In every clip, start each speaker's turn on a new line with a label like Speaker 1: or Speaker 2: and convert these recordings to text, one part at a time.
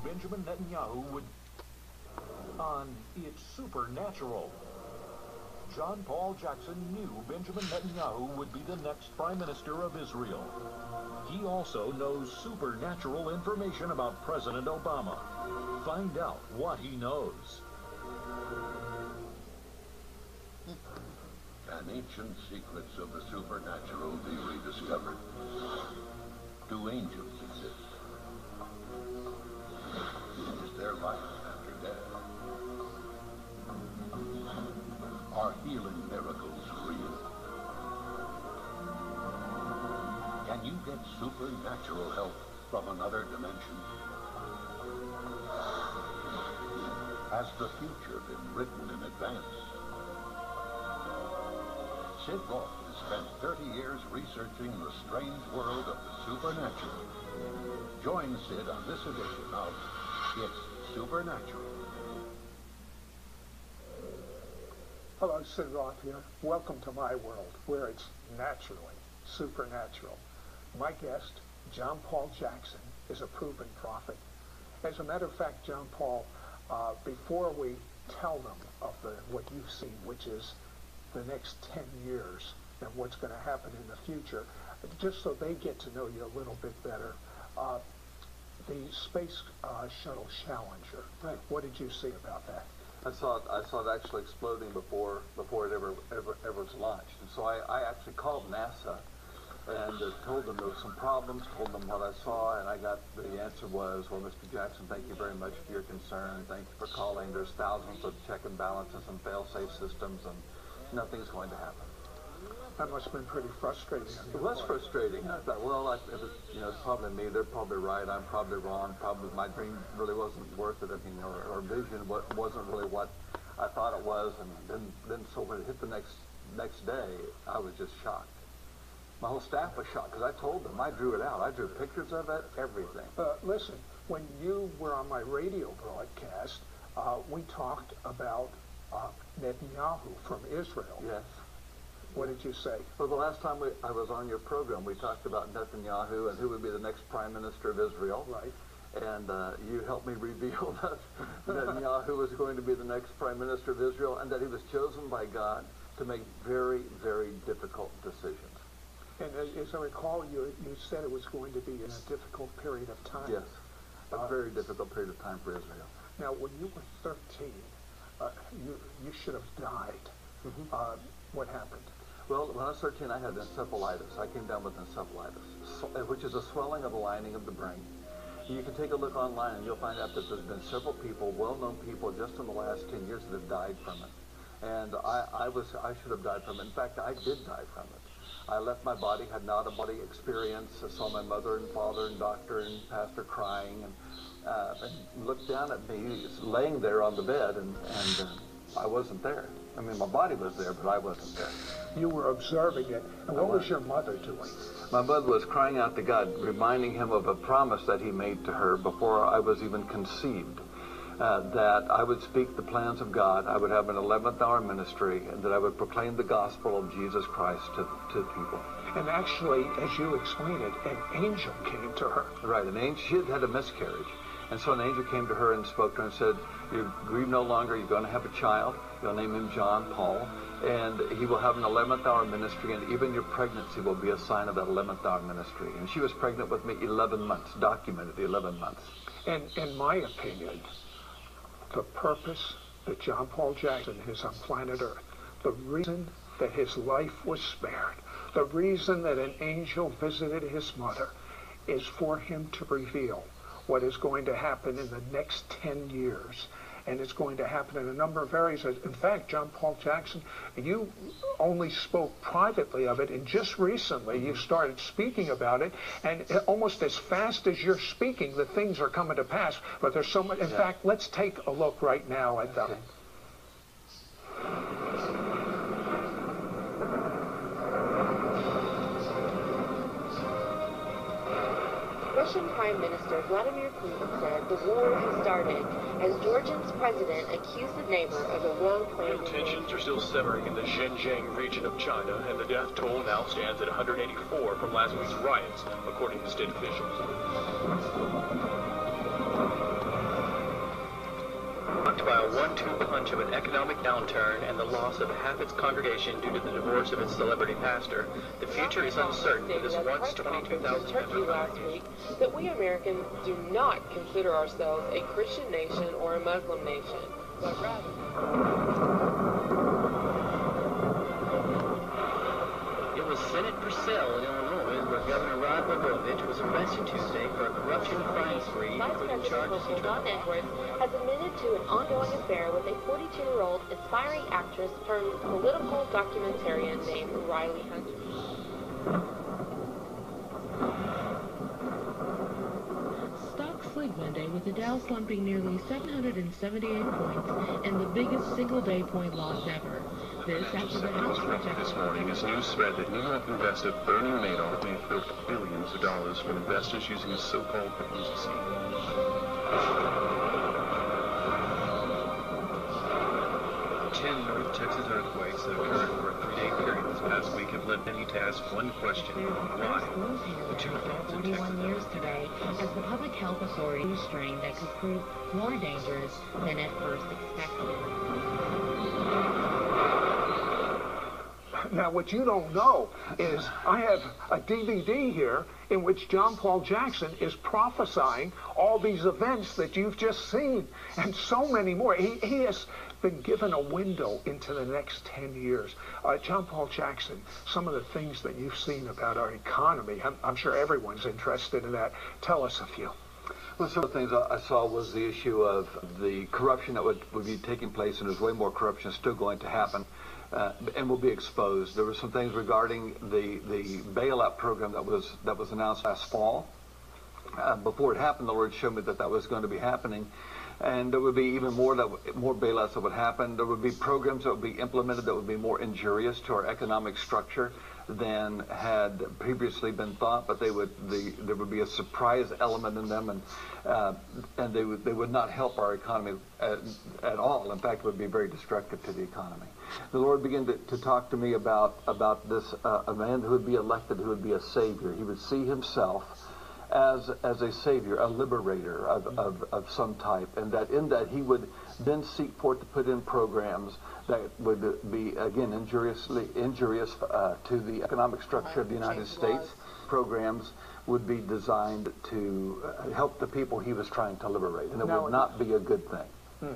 Speaker 1: Benjamin Netanyahu would... on It's Supernatural. John Paul Jackson knew Benjamin Netanyahu would be the next Prime Minister of Israel. He also knows supernatural information about President Obama. Find out what he knows.
Speaker 2: Can ancient secrets of the supernatural be rediscovered? Do angels exist? Is there life after death? Are healing miracles real? Can you get supernatural help from another dimension? Has the future been written in advance? Sid Roth has spent 30 years researching the strange world of the supernatural. Join Sid on this edition of It's Supernatural.
Speaker 3: Hello, Sid Roth here. Welcome to my world, where it's naturally supernatural. My guest, John Paul Jackson, is a proven prophet. As a matter of fact, John Paul, before we tell them of what you've seen, which is the next 10 years and what's going to happen in the future, just so they get to know you a little bit better, the Space Shuttle Challenger,
Speaker 4: right.
Speaker 3: What did you see about that?
Speaker 4: I saw it actually exploding before it ever was launched. And so I actually called NASA and told them there were some problems, told them what I saw, and I got the answer was, well, Mr. Jackson, thank you very much for your concern. Thank you for calling. There's thousands of check and balances and fail-safe systems, and nothing's going to happen.
Speaker 3: That must have been pretty frustrating.
Speaker 4: It was frustrating. I thought, well, it's probably me. They're probably right. I'm probably wrong. Probably my dream really wasn't worth it. I mean, or vision wasn't really what I thought it was. And then so when it hit the next day, I was just shocked. My whole staff was shocked because I told them. I drew it out. I drew pictures of it, everything.
Speaker 3: Listen, when you were on my radio broadcast, we talked about Netanyahu from Israel.
Speaker 4: Yes.
Speaker 3: What did you say?
Speaker 4: Well, the last time I was on your program, we talked about Netanyahu and who would be the next Prime Minister of Israel.
Speaker 3: Right.
Speaker 4: And you helped me reveal that Netanyahu was going to be the next Prime Minister of Israel and that he was chosen by God to make very, very difficult decisions.
Speaker 3: And as I recall, you said it was going to be in a difficult period of time.
Speaker 4: Yes, a very difficult period of time for Israel.
Speaker 3: Now, when you were 13, you should have died. Mm-hmm. What happened?
Speaker 4: Well, when I was 13, I had encephalitis. I came down with encephalitis, which is a swelling of the lining of the brain. You can take a look online and you'll find out that there's been several people, well-known people, just in the last 10 years that have died from it. And I should have died from it. In fact, I did die from it. I left my body, had an out-of-body experience. I saw my mother and father and doctor and pastor crying and looked down at me laying there on the bed and I wasn't there. I mean, my body was there, but I wasn't there.
Speaker 3: You were observing it. And what was your mother doing?
Speaker 4: My mother was crying out to God, reminding him of a promise that he made to her before I was even conceived, that I would speak the plans of God, I would have an 11th hour ministry, and that I would proclaim the gospel of Jesus Christ to people.
Speaker 3: And actually, as you explained it, an angel came to her.
Speaker 4: Right, an angel. She had had a miscarriage. And so an angel came to her and spoke to her and said, you grieve no longer, you're going to have a child, you'll name him John Paul, and he will have an 11th hour ministry, and even your pregnancy will be a sign of that 11th hour ministry. And she was pregnant with me 11 months, documented 11 months.
Speaker 3: And in my opinion, the purpose that John Paul Jackson is on planet Earth, the reason that his life was spared, the reason that an angel visited his mother, is for him to reveal what is going to happen in the next 10 years. And it's going to happen in a number of areas. In fact, John Paul Jackson, you only spoke privately of it, and just recently you started speaking about it, and almost as fast as you're speaking, the things are coming to pass. But there's so much. In fact, let's take a look right now at them.
Speaker 5: Russian Prime Minister Vladimir Putin said the war has started as Georgia's president accused the neighbor of a well-planned invasion.
Speaker 6: Tensions are still simmering in the Xinjiang region of China, and the death toll now stands at 184 from last week's riots, according to state officials. by a 1-2 punch of an economic downturn and the loss of half its congregation due to the divorce of its celebrity pastor, the future is uncertain for this once 22,000
Speaker 5: Turkey last week that we Americans do not consider ourselves a Christian nation or a Muslim nation, but rather...
Speaker 7: It was Senate Purcell in Illinois where Governor Rod Blagojevich was arrested Tuesday for a corruption crime spree, including charges he
Speaker 5: John Edwards has admitted to an ongoing affair with a 42-year-old aspiring actress turned political documentarian named Riley Hunter. Stocks slid Monday with the Dow slumping nearly 778 points and the biggest single-day point loss ever. This after the House rejected
Speaker 8: this morning as news spread that New York investor Bernie Madoff may have built billions of dollars from investors using a so-called Ponzi scheme.
Speaker 6: 10 North Texas earthquakes that occurred over a 3-day period this past week have led many to ask one question: why? The two thoughts in
Speaker 5: 41 years today as the public health authority strain that could prove more dangerous than at first expected.
Speaker 3: Now, what you don't know is I have a DVD here in which John Paul Jackson is prophesying all these events that you've just seen and so many more. He has been given a window into the next 10 years. John Paul Jackson, some of the things that you've seen about our economy, I'm sure everyone's interested in that. Tell us a few.
Speaker 4: Well, some of the things I saw was the issue of the corruption that would be taking place, and there's way more corruption still going to happen. And will be exposed. There were some things regarding the bailout program that was announced last fall. Before it happened, the Lord showed me that was going to be happening, and there would be even more bailouts that would happen. There would be programs that would be implemented that would be more injurious to our economic structure than had previously been thought. But there would be a surprise element in them, and they would not help our economy at all. In fact, it would be very destructive to the economy. The Lord began to talk to me about this a man who would be elected, who would be a savior. He would see himself as a savior, a liberator of some type, and that in that he would then seek forth to put in programs that would be, again, injurious to the economic structure of the United States. Programs would be designed to help the people he was trying to liberate, and it would not be a good thing.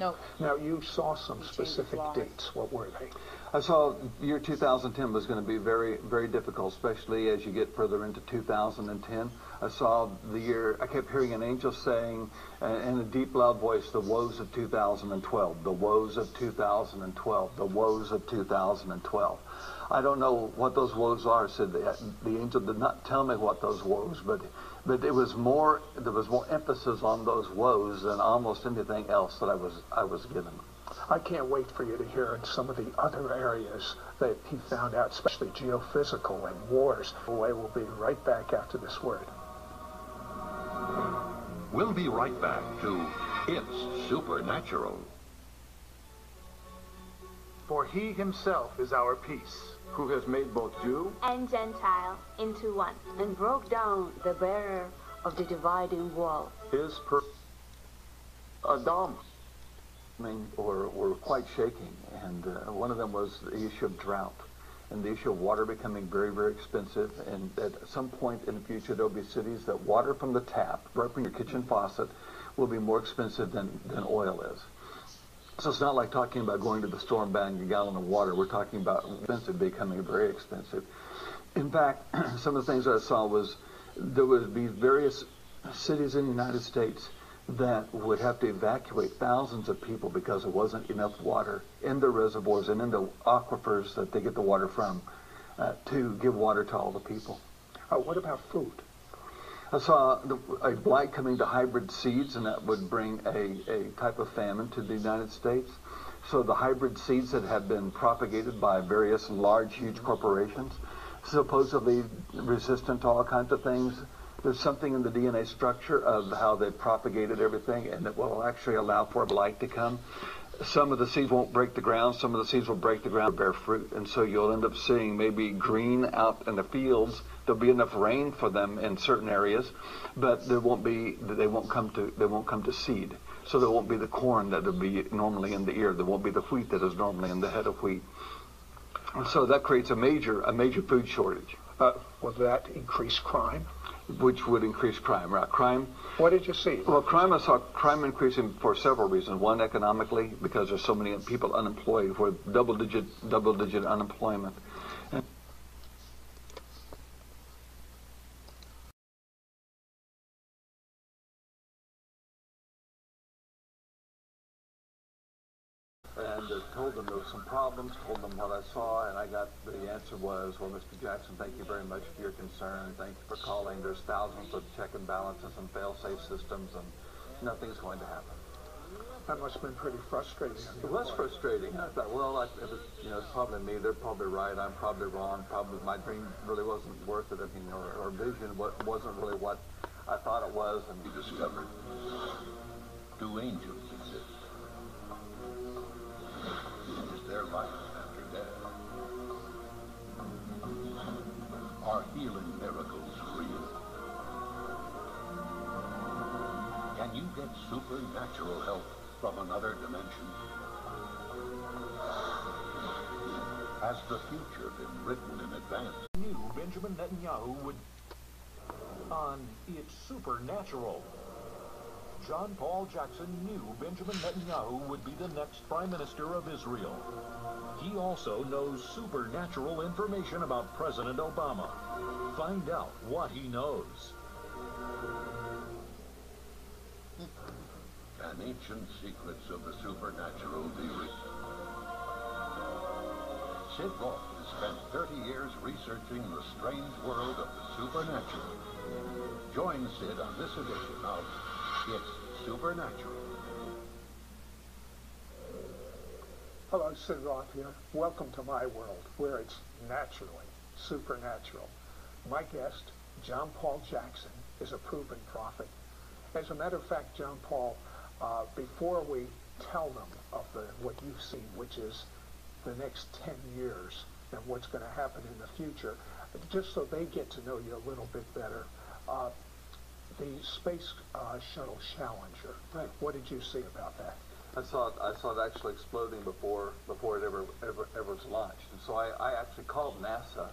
Speaker 5: No.
Speaker 3: Now, you saw some specific dates. What were they?
Speaker 4: I saw year 2010 was going to be very, very difficult, especially as you get further into 2010. I saw the year, I kept hearing an angel saying in a deep, loud voice, the woes of 2012, the woes of 2012, the woes of 2012. I don't know what those woes are, said the angel did not tell me what those woes, but there was more emphasis on those woes than almost anything else that I was given.
Speaker 3: I can't wait for you to hear in some of the other areas that he found out, especially geophysical and wars. We'll be right back after this word.
Speaker 2: We'll be right back to It's Supernatural.
Speaker 9: For he himself is our peace, who has made both Jew
Speaker 10: and Gentile into one, and broke down the barrier of the dividing wall.
Speaker 9: his Adam.
Speaker 4: Were quite shaking, and one of them was the issue of drought and the issue of water becoming very, very expensive, and at some point in the future there'll be cities that water from the tap, right from your kitchen faucet, will be more expensive than oil is. So it's not like talking about going to the store and buying a gallon of water. We're talking about expensive becoming very expensive. In fact, some of the things I saw was there would be various cities in the United States that would have to evacuate thousands of people because there wasn't enough water in the reservoirs and in the aquifers that they get the water from to give water to all the people.
Speaker 3: What about food?
Speaker 4: I saw a blight coming to hybrid seeds, and that would bring a type of famine to the United States. So the hybrid seeds that have been propagated by various large, huge corporations, supposedly resistant to all kinds of things. There's something in the DNA structure of how they propagated everything, and it will actually allow for blight to come. some of the seeds won't break the ground, some of the seeds will break the ground, bear fruit, and so you'll end up seeing maybe green out in the fields. There'll be enough rain for them in certain areas, but they won't come to seed. So there won't be the corn that would be normally in the ear. There won't be the wheat that is normally in the head of wheat. And so that creates a major food shortage.
Speaker 3: Will that increase crime?
Speaker 4: Which would increase crime, right? Crime.
Speaker 3: What did you see?
Speaker 4: Well, I saw crime increasing for several reasons. One, economically, because there's so many people unemployed, with double-digit unemployment. And told them there were some problems, told them what I saw, and the answer was, well, Mr. Jackson, thank you very much for your concern. Thank you for calling. There's thousands of check and balances and fail-safe systems, and nothing's going to happen.
Speaker 3: That must have been pretty frustrating.
Speaker 4: It was frustrating. I thought, well, it's probably me. They're probably right. I'm probably wrong. Probably my dream really wasn't worth it. I mean, or vision wasn't really what I thought it was. And
Speaker 2: he discovered, do angels exist? Is there life after death? Are healing miracles real? Can you get supernatural help from another dimension? Has the future been written in advance?
Speaker 1: Knew Benjamin Netanyahu would on It's Supernatural. John Paul Jackson knew Benjamin Netanyahu would be the next Prime Minister of Israel. He also knows supernatural information about President Obama. Find out what he knows.
Speaker 2: Can ancient secrets of the supernatural be reached? Sid Roth has spent 30 years researching the strange world of the supernatural. Join Sid on this edition of It's Supernatural.
Speaker 3: Hello, Sid Roth here. Welcome to my world, where it's naturally supernatural. My guest, John Paul Jackson, is a proven prophet. As a matter of fact, John Paul, before we tell them of what you've seen, which is the next 10 years and what's going to happen in the future, just so they get to know you a little bit better, the Space Shuttle Challenger.
Speaker 4: Right.
Speaker 3: What did you see about that?
Speaker 4: I saw it actually exploding before it ever was launched. And so I actually called NASA